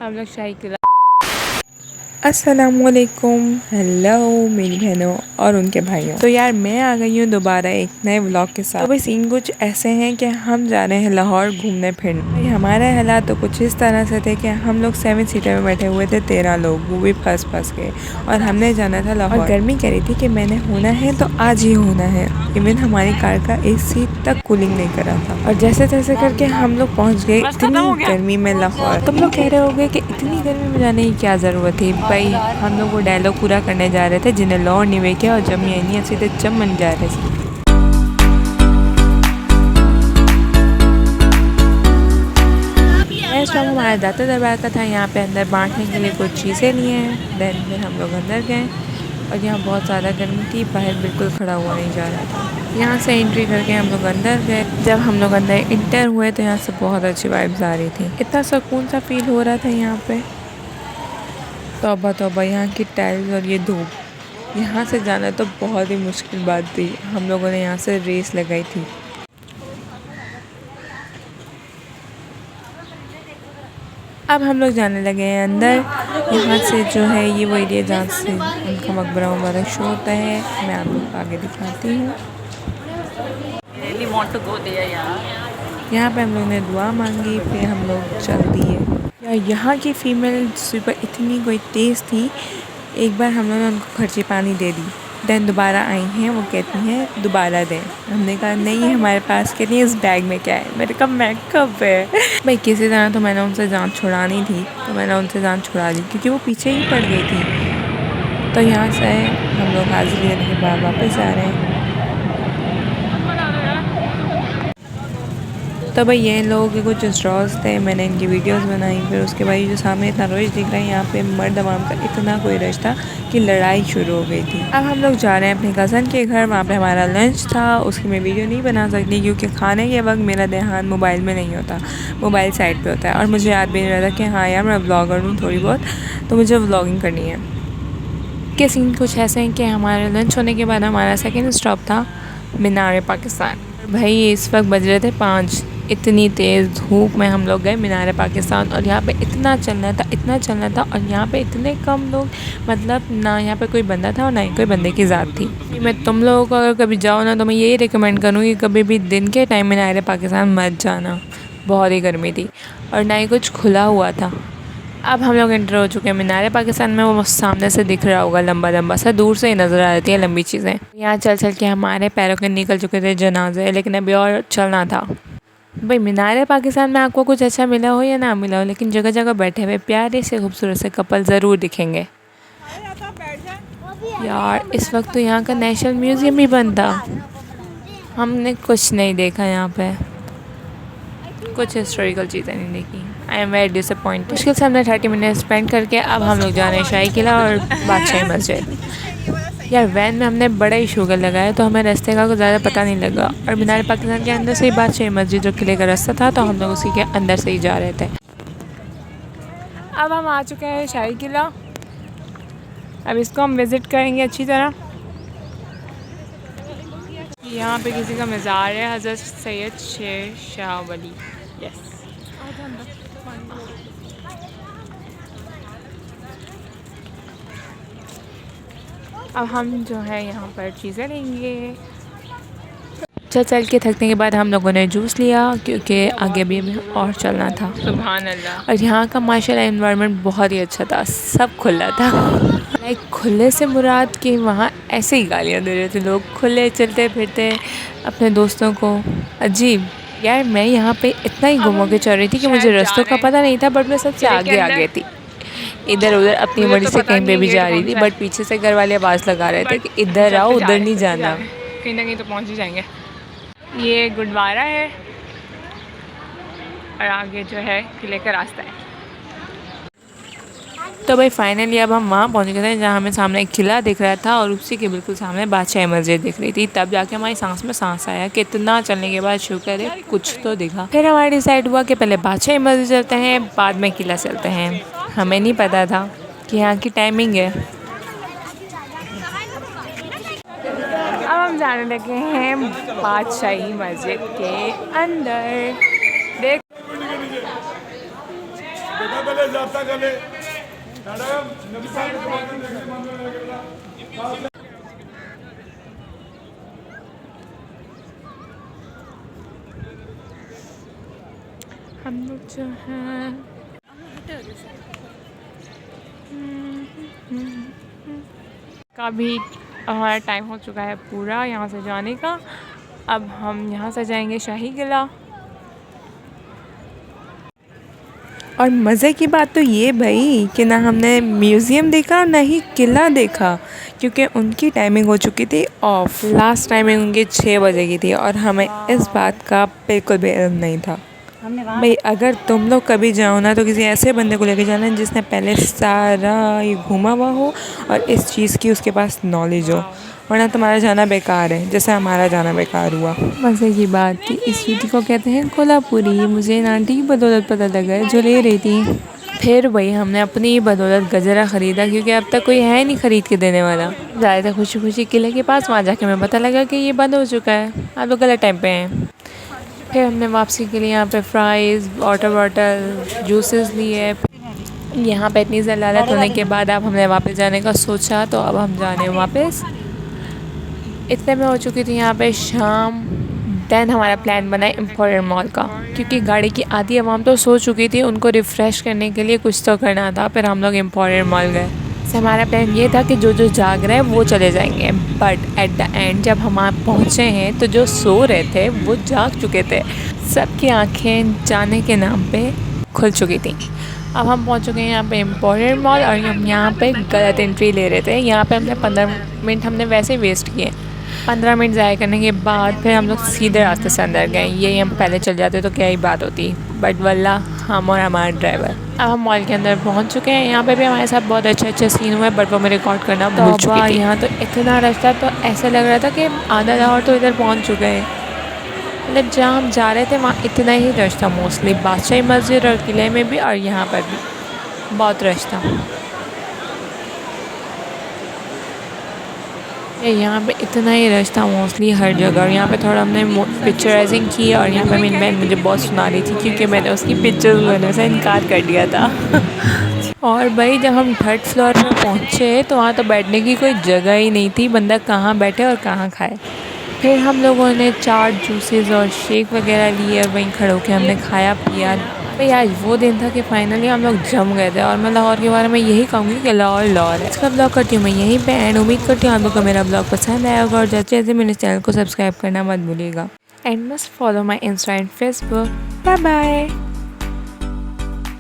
हम लोग शाही किला। अस्सलामुअलैकुम, हेलो मेरी बहनों और उनके भाइयों। तो यार मैं आ गई हूँ दोबारा एक नए व्लॉग के साथ। तो भाई सीन कुछ ऐसे हैं कि हम जा रहे हैं लाहौर घूमने फिरने। भाई हमारे हालात तो कुछ इस तरह से थे कि हम लोग 7 सीटर में बैठे हुए थे, 13 लोग, वो भी फंस के। और हमने जाना था लाहौर। और गर्मी कह रही थी कि मैंने होना है तो आज ही होना है। इवन हमारी कार का AC तक कूलिंग नहीं करा था। और जैसे तैसे करके हम लोग पहुँच गए इतनी गर्मी में लाहौर। तुम लोग कह रहे होगे कि इतनी गर्मी में जाने की क्या ज़रूरत थी। भाई हम लोग वो डायलॉग पूरा करने जा रहे थे, जिन्हें लॉ नहीं वेखे और जब ये नहीं सीधे चमन जा रहे थे। नेक्स्ट टाइम हमारा दाता दरबार का था, यहाँ पे अंदर बांटने के लिए कुछ चीज़ें लिए हैं। देन फिर हम लोग अंदर गए और यहाँ बहुत ज़्यादा गर्मी थी, बाहर बिल्कुल खड़ा हुआ नहीं जा रहा था। यहाँ से एंट्री करके हम लोग अंदर गए। जब हम लोग अंदर इंटर हुए तो यहाँ से बहुत अच्छी वाइब्स आ रही थी, इतना सुकून सा फील हो रहा था यहाँ पे। तौबा तौबा, यहाँ की टाइल्स और ये धूप, यहाँ से जाना तो बहुत ही मुश्किल बात थी। हम लोगों ने यहाँ से रेस लगाई थी। अब हम लोग जाने लगे हैं अंदर। यहाँ से जो है ये वो एरिया जहाँ से उनका मकबरा वगैरह शो होता है, मैं आप लोग को आगे दिखाती हूँ। यहाँ पे हम लोग ने दुआ मांगी, फिर हम लोग चल दिए। यहाँ की फ़ीमेल स्वीपर इतनी कोई तेज़ थी, एक बार हम लोगों ने उनको खर्ची पानी दे दी। देन दोबारा आई हैं, वो कहती हैं दोबारा दें। हमने कहा नहीं हमारे पास के लिए इस बैग में क्या है। मेरे कहा मेकअप है। भाई किसी तरह तो मैंने उनसे जान छुड़ानी थी, तो मैंने उनसे जान छुड़ा दी क्योंकि वो पीछे ही पड़ गई थी। तो यहाँ से हम लोग हाजिरी देने के बाद वापस आ रहे हैं। तो भाई ये लोगों के कुछ स्टॉल्स थे, मैंने इनकी वीडियोस बनाई। फिर उसके बाद जो सामने इतना रश दिख रहा है, यहाँ पे मर्द अवाम का इतना कोई रश था कि लड़ाई शुरू हो गई थी। अब हम लोग जा रहे हैं अपने कज़न के घर, वहाँ पे हमारा लंच था। उसकी मैं वीडियो नहीं बना सकती क्योंकि खाने के वक्त मेरा ध्यान मोबाइल में नहीं होता, मोबाइल साइड पर होता है। और मुझे याद भी नहीं रहता कि हाँ यार मैं व्लॉगर हूँ थोड़ी बहुत, तो मुझे व्लॉगिंग करनी है। के सीन कुछ ऐसे हैं कि हमारे लंच होने के बाद हमारा सेकेंड स्टॉप था मीनार पाकिस्तान। भाई इस वक्त बज रहे थे 5। इतनी तेज़ धूप में हम लोग गए मीनार पाकिस्तान। और यहाँ पे इतना चलना था और यहाँ पे इतने कम लोग, मतलब ना यहाँ पे कोई बंदा था और ना ही कोई बंदे की ज़ात थी। मैं तुम लोगों को अगर कभी जाओ ना तो मैं यही रिकमेंड करूँगी कभी भी दिन के टाइम मीनार पाकिस्तान मत जाना, बहुत ही गर्मी थी और ना ही कुछ खुला हुआ था। अब हम लोग एंटर हो चुके हैं मीनार पाकिस्तान में। वो सामने से दिख रहा होगा लंबा लंबा सा, दूर से ही नज़र आ रही है लंबी चीज़ें। यहाँ चल चल के हमारे पैरों के निकल चुके थे जनाजे, लेकिन अभी और चलना था। भाई मीनार पाकिस्तान में आपको कुछ अच्छा मिला हो या ना मिला हो, लेकिन जगह जगह बैठे हुए प्यारे से खूबसूरत से कपल ज़रूर दिखेंगे। यार इस वक्त तो यहाँ का नेशनल म्यूज़ियम भी बंद था, हमने कुछ नहीं देखा यहाँ पे, कुछ हिस्टोरिकल चीज़ें नहीं देखी। I am very disappointed. मुश्किल से हमने 30 मिनट स्पेंड करके अब हम लोग जा रहे हैं शाही किला और बादशाही मस्जिद। यार वैन में हमने बड़ा ही शुगर लगाया तो हमें रास्ते का कुछ ज़्यादा पता नहीं लगा। और मीनार पाकिस्तान के अंदर से ही बादशाही मस्जिद जो किले का रास्ता था, तो हम लोग उसी के अंदर से ही जा रहे थे। अब हम आ चुके हैं शाही किला, अब इसको हम विज़िट करेंगे अच्छी तरह। यहाँ पे किसी का मज़ार है, हज़रत सैयद शेर शाह वली। यस, अब हम जो है यहाँ पर चीज़ें लेंगे। चल के थकने के बाद हम लोगों ने जूस लिया क्योंकि आगे भी हमें और चलना था। सुभान अल्लाह। और यहाँ का माशाल्लाह एनवायरनमेंट बहुत ही अच्छा था, सब खुला था। लाइक खुले से मुराद कि वहाँ ऐसे ही गालियाँ दे रहे थे लोग, खुले चलते फिरते अपने दोस्तों को, अजीब। यार मैं यहाँ पे इतना ही घूमों के चल रही थी कि मुझे रास्तों का पता नहीं था, बट मैं सबसे आगे थी। इधर उधर अपनी मर्जी से कहीं पे भी जा रही थी, बट पीछे से घर वाले आवाज़ लगा रहे थे कि इधर आओ, उधर नहीं जाना। कहीं ना कहीं तो पहुँच ही जाएंगे। ये गुरुद्वारा है और आगे जो है किले का रास्ता है। तो भाई फाइनली अब हम वहाँ पहुँच गए थे जहाँ हमें सामने एक किला दिख रहा था और उसी के बिल्कुल सामने बादशाही मस्जिद दिख रही थी। तब जाके हमारी सांस में सांस आया कि इतना चलने के बाद शुक्र है कुछ तो दिखा। फिर हमारा डिसाइड हुआ कि पहले बादशाही मस्जिद चलते हैं, बाद में किला चलते हैं। हमें नहीं पता था कि यहाँ की टाइमिंग है। अब हम जाने लगे हैं बादशाही मस्जिद के अंदर। देख बेटा पहले जाता चले मैडम नबी साहब के बारे में देखने मामले में लगे बेटा हम लोग जो हैं का भी हमारा टाइम हो चुका है पूरा यहाँ से जाने का। अब हम यहाँ से जाएंगे शाही किला। और मज़े की बात तो ये भाई कि ना हमने म्यूज़ियम देखा ना ही किला देखा, क्योंकि उनकी टाइमिंग हो चुकी थी ऑफ। लास्ट टाइमिंग उनकी 6 बजे की थी और हमें इस बात का बिल्कुल भी इल्म नहीं था। भाई अगर तुम लोग कभी जाओ ना तो किसी ऐसे बंदे को लेके जाना जिसने पहले सारा ये घूमा हुआ हो और इस चीज़ की उसके पास नॉलेज हो, वरना तुम्हारा जाना बेकार है जैसे हमारा जाना बेकार हुआ। मज़े की बात थी, इस चीज़ को कहते हैं कोल्हापुरी। मुझे एक आंटी की बदौलत पता लगा है जो ले रही थी। फिर वही हमने अपनी बदौलत गजरा ख़रीदा, क्योंकि अब तक कोई है नहीं ख़रीद के देने वाला। ज़्यादा था खुशी खुशी किले के पास, वहाँ जाके हमें पता लगा कि ये बंद हो चुका है, आप लोग गलत टाइम पे हैं। फिर हमने वापसी के लिए यहाँ पे फ्राइज़, वाटर बॉटल, जूसेस लिए। यहाँ पे इतनी ज़लालत होने के बाद अब हमने वापस जाने का सोचा, तो अब हम जाने वापस। इतने में हो चुकी थी यहाँ पे शाम। दैन हमारा प्लान बना एम्पोरियम मॉल का, क्योंकि गाड़ी की आधी आवाम तो सो चुकी थी, उनको रिफ़्रेश करने के लिए कुछ तो करना था। फिर हम लोग एम्पोरियम मॉल गए। से हमारा प्लान ये था कि जो जो जाग रहे हैं वो चले जाएंगे, बट एट द एंड जब हम वहाँ पहुँचे हैं तो जो सो रहे थे वो जाग चुके थे। सबकी आंखें जाने के नाम पे खुल चुकी थी। अब हम पहुँच चुके हैं यहाँ पे एम्पोरियम मॉल और हम यहाँ पे गलत एंट्री ले रहे थे। यहाँ पे हमने 15 मिनट हमने वैसे वेस्ट किए। 15 मिनट ज़ाया करने के बाद फिर हम लोग सीधे रास्ते से अंदर गए। ये हम पहले चल जाते तो क्या ही बात होती, बट वल्ला हम और हमारा ड्राइवर। अब हम मॉल के अंदर पहुंच चुके हैं। यहाँ पे भी हमारे साथ बहुत अच्छे सीन हुए, बट वो मैं रिकॉर्ड करना भूल चुकी थी। यहाँ तो इतना रश था तो ऐसा लग रहा था कि आधा लाहौर तो इधर पहुँच चुके हैं। मतलब जहाँ हम जा रहे थे वहाँ इतना ही रश था। मोस्टली बादशाही मस्जिद और किले में भी और यहाँ पर भी बहुत रश था। यहाँ पे इतना ही रश था मोस्टली हर जगह। और यहाँ पे थोड़ा हमने पिक्चराइजिंग की और यहाँ पे मेरी बहन मुझे बहुत सुना रही थी, क्योंकि मैंने उसकी पिक्चर्स लेने से इनकार कर दिया था। और भाई जब हम 3rd फ्लोर पर पहुँचे तो वहाँ तो बैठने की कोई जगह ही नहीं थी, बंदा कहाँ बैठे और कहाँ खाए। फिर हम लोगों ने चाट, जूसेस और शेक वगैरह लिए और वहीं खड़े होकर हमने खाया पिया। भाई आज वो दिन था कि फाइनली हम लोग जम गए थे। और मैं लाहौर के बारे में यही कहूँगी कि लाहौर लाहौर है। इसका ब्लॉग करती हूँ मैं यहीं पे एंड। उम्मीद करती हूँ आप लोग को मेरा ब्लॉग पसंद आया होगा और जैसे जैसे मेरे चैनल को सब्सक्राइब करना मत भूलिएगा। And must follow my insta and Facebook. Bye bye.